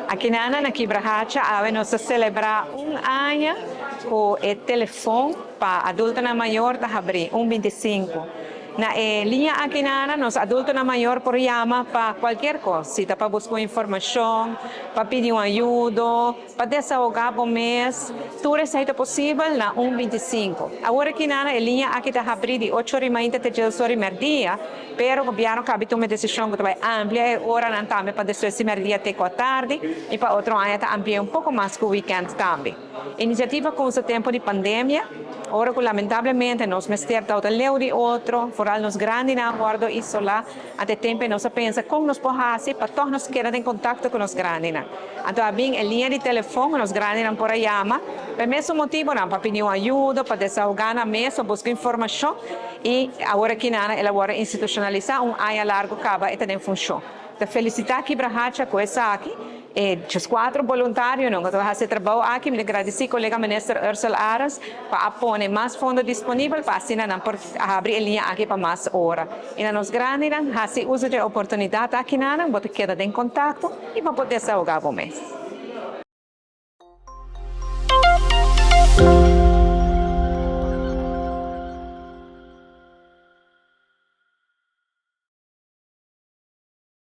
Aqui na Quibrahacha, nós celebrar ano com o telefone para adulto na maior da abrir, 125. Na linha aqui nós adultos na maior por chama para qualquer coisa, se para buscar informação, para pedir ajuda, para desahogar o mês, tudo isso é possível na 125. Agora aqui na linha aqui está abrir de 8h30 até 10h dia, pero o governo cabe tomar decisão que vai amplia e ora não também para 10h dia até 4 tarde e para outro ano está amplia pouco mais que o weekend também. Iniciativa com o tempo de pandemia, ora que lamentavelmente nós mestier está leu de outro, foral nos grandes na guardo isso lá, até tempo nós pensa como nós podemos fazer para todos nos quedar em contato com os grandes. Então, bem, a linha de telefone, os grandes não por aí chama, per mesmo motivo não, para pedir ajuda, para desahogar na mesa, buscar informação e agora aqui ela agora institucionalizar área largo caba e tem função. Então, felicitar aqui Quibrahacha com essa aqui. Os 4 voluntários que estão fazendo trabalho aqui, me agradeço ao colega ministro Ursula Aras para apoiar mais fundos disponíveis para assim abrir a linha aqui para mais horas. E nos grandes, fazer uso da oportunidade aqui, para quedar em contato e para poder desahogar o mês.